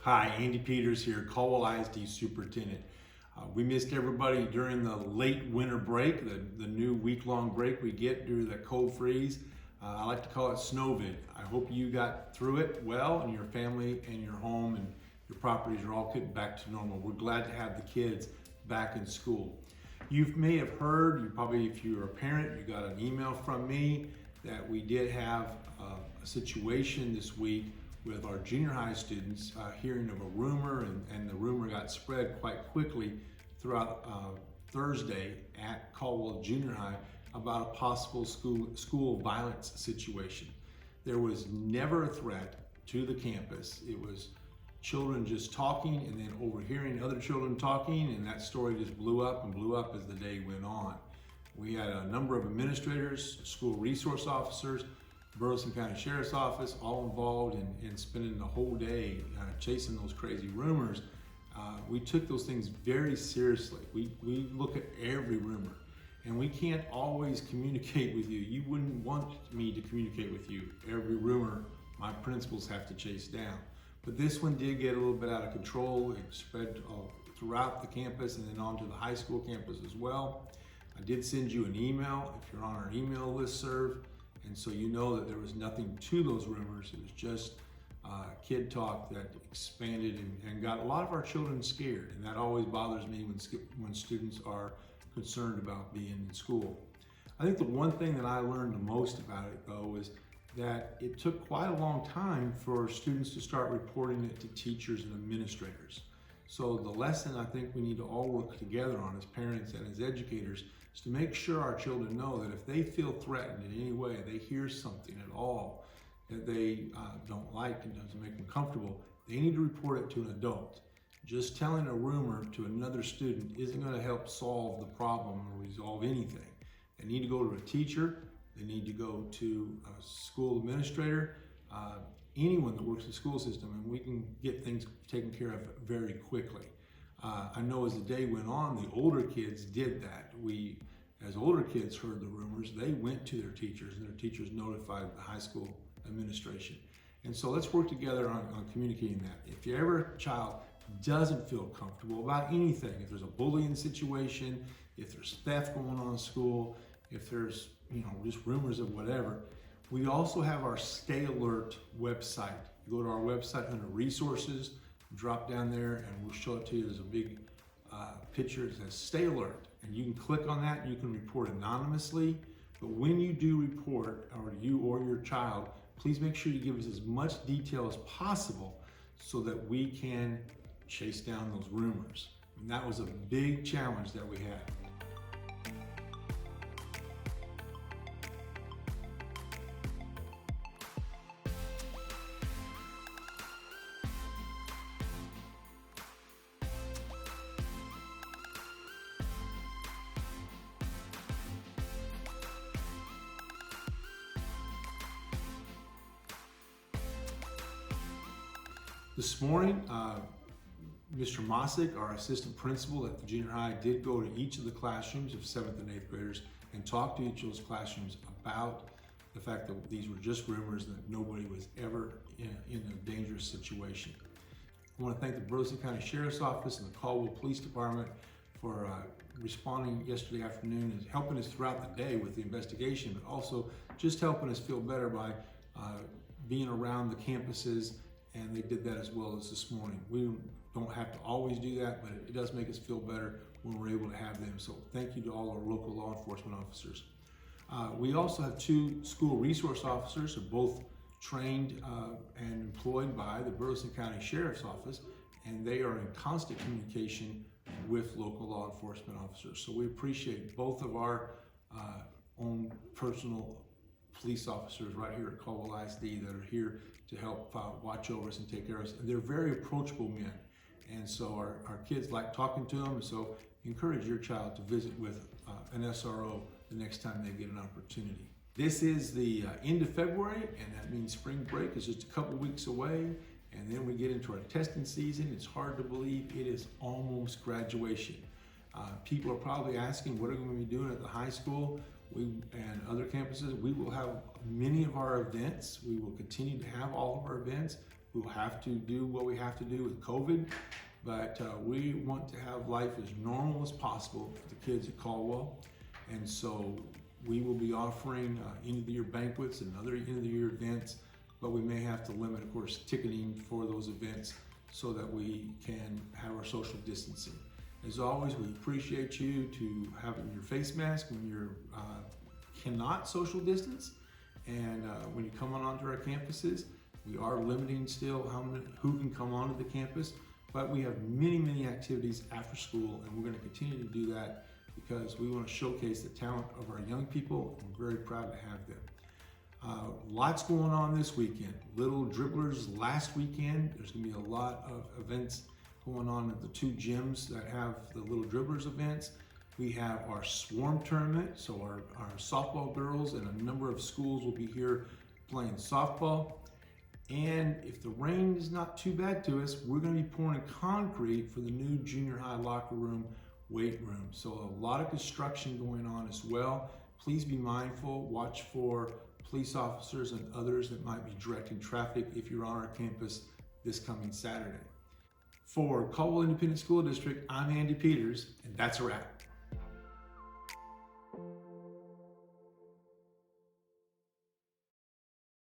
Hi, Andy Peters here, Caldwell ISD Superintendent. We missed everybody during the late winter break, the new week-long break we get due to the cold freeze. I like to call it Snowvid. I hope you got through it well and your family and your home and your properties are all getting back to normal. We're glad to have the kids back in school. You may have heard, you probably, if you're a parent, you got an email from me that we did have a situation this week with our junior high students hearing of a rumor, and the rumor got spread quite quickly throughout Thursday at Caldwell Junior High about a possible school violence situation. There was never a threat to the campus. It was children just talking and then overhearing other children talking, and that story just blew up and blew up as the day went on. We had a number of administrators, school resource officers, Burleson County Sheriff's Office, all involved in spending the whole day chasing those crazy rumors. We took those things very seriously. We look at every rumor, and we can't always communicate with you. You wouldn't want me to communicate with you. Every rumor, my principals have to chase down. But this one did get a little bit out of control. It spread throughout the campus and then onto the high school campus as well. I did send you an email if you're on our email listserv. And so you know that there was nothing to those rumors. It was just kid talk that expanded and got a lot of our children scared. And that always bothers me when students are concerned about being in school. I think the one thing that I learned the most about it, though, is that it took quite a long time for students to start reporting it to teachers and administrators. So the lesson I think we need to all work together on as parents and as educators is to make sure our children know that if they feel threatened in any way, they hear something at all that they don't like and doesn't make them comfortable, they need to report it to an adult. Just telling a rumor to another student isn't going to help solve the problem or resolve anything. They need to go to a teacher, they need to go to a school administrator, anyone that works in the school system, and we can get things taken care of very quickly. I know as the day went on, the older kids did that. As older kids heard the rumors, they went to their teachers, and their teachers notified the high school administration. And so let's work together on communicating that. If your child doesn't feel comfortable about anything, if there's a bullying situation, if there's theft going on in school, if there's just rumors of whatever, we also have our Stay Alert website. You go to our website under resources, drop down there, and we'll show it to you. There's a big picture that says Stay Alert, and you can click on that and you can report anonymously. But when you do report, or you or your child, please make sure you give us as much detail as possible so that we can chase down those rumors. And that was a big challenge that we had. This morning, Mr. Mossick, our assistant principal at the junior high, did go to each of the classrooms of 7th and 8th graders and talk to each of those classrooms about the fact that these were just rumors, that nobody was ever in a dangerous situation. I want to thank the Burleson County Sheriff's Office and the Caldwell Police Department for responding yesterday afternoon and helping us throughout the day with the investigation, but also just helping us feel better by being around the campuses, and they did that as well as this morning. We don't have to always do that, but it does make us feel better when we're able to have them. So thank you to all our local law enforcement officers. We also have 2 school resource officers who are both trained and employed by the Burleson County Sheriff's Office, and they are in constant communication with local law enforcement officers. So we appreciate both of our own personal police officers right here at Caldwell ISD that are here to help watch over us and take care of us. And they're very approachable men. And so our kids like talking to them. So encourage your child to visit with an SRO the next time they get an opportunity. This is the end of February, and that means spring break is just a couple weeks away. And then we get into our testing season. It's hard to believe it is almost graduation. People are probably asking, what are we going to be doing at the high school? And other campuses, we will have many of our events. We will continue to have all of our events. We'll have to do what we have to do with COVID, but we want to have life as normal as possible for the kids at Caldwell. And so we will be offering end of the year banquets and other end of the year events, but we may have to limit, of course, ticketing for those events so that we can have our social distancing. As always, we appreciate you to having your face mask when you're cannot social distance, and when you come on onto our campuses. We are limiting still who can come onto the campus, but we have many activities after school, and we're going to continue to do that because we want to showcase the talent of our young people, and we're very proud to have them. Lots going on this weekend. Little Dribblers last weekend. There's going to be a lot of events going on at the two gyms that have the Little Dribblers events. We have our Swarm tournament, so our softball girls and a number of schools will be here playing softball. And if the rain is not too bad to us, we're going to be pouring concrete for the new junior high locker room, weight room. So a lot of construction going on as well. Please be mindful, watch for police officers and others that might be directing traffic if you're on our campus this coming Saturday. For Caldwell Independent School District, I'm Andy Peters, and that's a wrap.